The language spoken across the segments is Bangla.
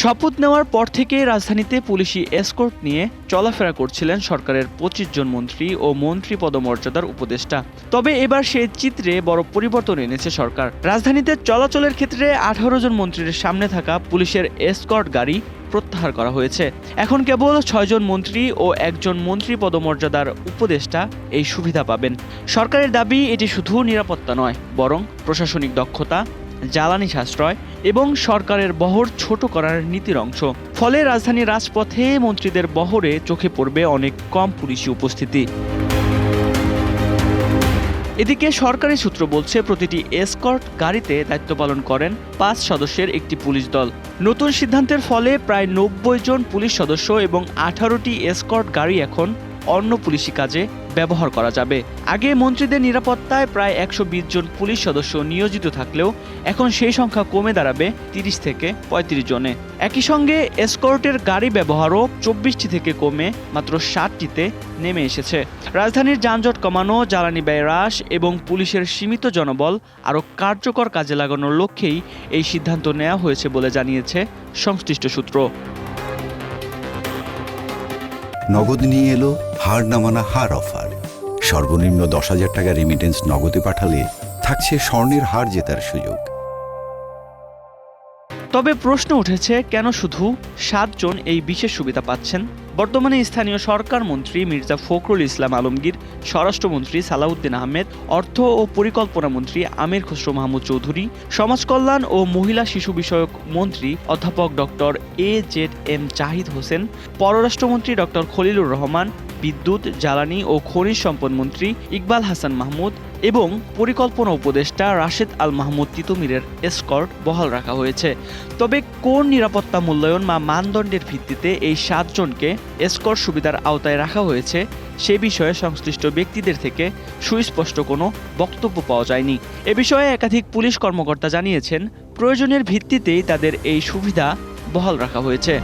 শপথ নেওয়ার পর থেকে রাজধানীতে পুলিশি এসকর্ট নিয়ে চলাফেরা করছিলেন সরকারের ২৫ জন মন্ত্রী ও মন্ত্রী পদমর্যাদার উপদেষ্টা। তবে এবার সেই চিত্রে বড় পরিবর্তন এনেছে সরকার। রাজধানীতে চলাচলের ক্ষেত্রে ১৮ জন মন্ত্রীর সামনে থাকা পুলিশের এসকর্ট গাড়ি প্রত্যাহার করা হয়েছে। এখন কেবল ৬ জন মন্ত্রী ও একজন মন্ত্রী পদমর্যাদার উপদেষ্টা এই সুবিধা পাবেন। সরকারের দাবি এটি শুধু নিরাপত্তা নয়, বরং প্রশাসনিক দক্ষতা, জ্বালানি সাশ্রয় এবং সরকারের বহর ছোট করার নীতির অংশ। ফলে রাজধানীর রাজপথে মন্ত্রীদের বহরে চোখে পড়বে অনেক কম পুলিশি উপস্থিতি। এদিকে সরকারি সূত্র বলছে, প্রতিটি এসকর্ট গাড়িতে দায়িত্ব পালন করেন ৫ সদস্যের একটি পুলিশ দল। নতুন সিদ্ধান্তের ফলে প্রায় ৯০ জন পুলিশ সদস্য এবং ১৮টি এসকর্ট গাড়ি এখন অন্য পুলিশি কাজে ব্যবহার করা যাবে। আগে মন্ত্রীদের নিরাপত্তায় প্রায় ১২০ জন পুলিশ সদস্য নিয়োজিত থাকলেও এখন সেই সংখ্যা কমে দাঁড়াবে ৩০ থেকে ৩৫ জনে। একই সঙ্গে এসকর্টের গাড়ি ব্যবহারও ২৪টি থেকে কমে মাত্র ৭টিতে নেমে এসেছে। রাজধানীর যানজট কমানো, জ্বালানি ব্যয় হ্রাস এবং পুলিশের সীমিত জনবল আরও কার্যকর কাজে লাগানোর লক্ষ্যেই এই সিদ্ধান্ত নেওয়া হয়েছে বলে জানিয়েছে সংশ্লিষ্ট সূত্র। নগদ নিয়ে এলো হার না মানা হার অফার। সর্বনিম্ন ১০,০০০ টাকা রেমিটেন্স নগদে পাঠালে থাকছে স্বর্ণের হার জেতার সুযোগ। তবে প্রশ্ন উঠেছে, কেন শুধু ৭ জন এই বিশেষ সুবিধা পাচ্ছেন? বর্তমানে স্থানীয় সরকার মন্ত্রী মির্জা ফখরুল ইসলাম আলমগীর, স্বরাষ্ট্রমন্ত্রী সালাউদ্দিন আহমেদ, অর্থ ও পরিকল্পনা মন্ত্রী আমির খসরু মাহমুদ চৌধুরী, সমাজ কল্যাণ ও মহিলা শিশু বিষয়ক মন্ত্রী অধ্যাপক ডক্টর AZM জাহিদ হোসেন, পররাষ্ট্রমন্ত্রী ডক্টর খলিলুর রহমান, বিদ্যুৎ, জ্বালানি ও খনিজ সম্পদ মন্ত্রী ইকবাল হাসান মাহমুদ এবং পরিকল্পনা উপদেষ্টা রাশেদ আল মাহমুদ তিতুমিরের এসকর্ট বহাল রাখা হয়েছে। তবে কোন নিরাপত্তা মূল্যায়ন বা মানদণ্ডের ভিত্তিতে এই ৭ জনকে এসকর্ট সুবিধার আওতায় রাখা হয়েছে সে বিষয়ে সংশ্লিষ্ট ব্যক্তিদের থেকে সুস্পষ্ট কোনো বক্তব্য পাওয়া যায়নি। এ বিষয়ে একাধিক পুলিশ কর্মকর্তা জানিয়েছেন, প্রয়োজনের ভিত্তিতেই তাদের এই সুবিধা বহাল রাখা হয়েছে।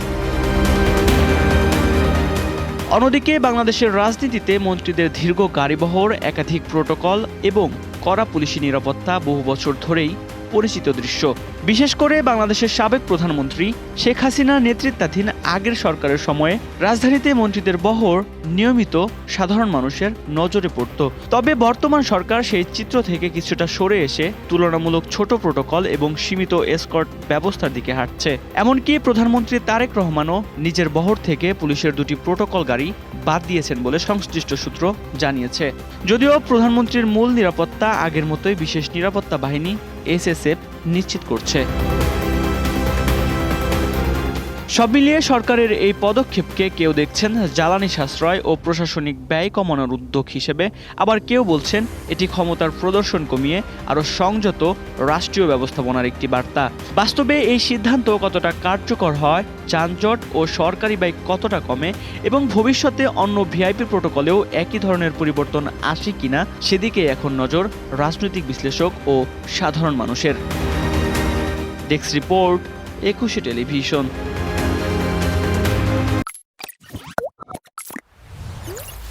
অন্যদিকে বাংলাদেশের রাজনীতিতে মন্ত্রীদের দীর্ঘ গাড়িবহর, একাধিক প্রোটোকল এবং কড়া পুলিশি নিরাপত্তা বহু বছর ধরেই পরিচিত দৃশ্য। বিশেষ করে বাংলাদেশের সাবেক প্রধানমন্ত্রী শেখ হাসিনার নেতৃত্বাধীন আগের সরকারের সময়ে রাজধানীতে মন্ত্রীদের বহর নিয়মিত সাধারণ মানুষের নজরে পড়ত। তবে বর্তমান সরকার সেই চিত্র থেকে কিছুটা সরে এসে তুলনামূলক ছোট প্রোটোকল এবং সীমিত এসকর্ট ব্যবস্থার দিকে হাঁটছে। এমনকি প্রধানমন্ত্রী তারেক রহমানও নিজের বহর থেকে পুলিশের ২টি প্রোটোকল গাড়ি বাদ দিয়েছেন বলে সংশ্লিষ্ট সূত্র জানিয়েছে। যদিও প্রধানমন্ত্রীর মূল নিরাপত্তা আগের মতোই বিশেষ নিরাপত্তা বাহিনী SSF নিশ্চিত করছে। সব মিলিয়ে সরকারের এই পদক্ষেপকে কেউ দেখছেন জ্বালানি সাশ্রয় ও প্রশাসনিক ব্যয় কমানোর উদ্যোগ হিসেবে, আবার কেউ বলছেন এটি ক্ষমতার প্রদর্শন কমিয়ে আরও সংযত রাষ্ট্রীয় ব্যবস্থাপনার একটি বার্তা। বাস্তবে এই সিদ্ধান্ত কতটা কার্যকর হয়, যানজট ও সরকারি ব্যয় কতটা কমে এবং ভবিষ্যতে অন্য VIP প্রোটোকলেও একই ধরনের পরিবর্তন আসে কিনা সেদিকে এখন নজর রাজনৈতিক বিশ্লেষক ও সাধারণ মানুষের। ডেস্ক রিপোর্ট, ২১শে টেলিভিশন।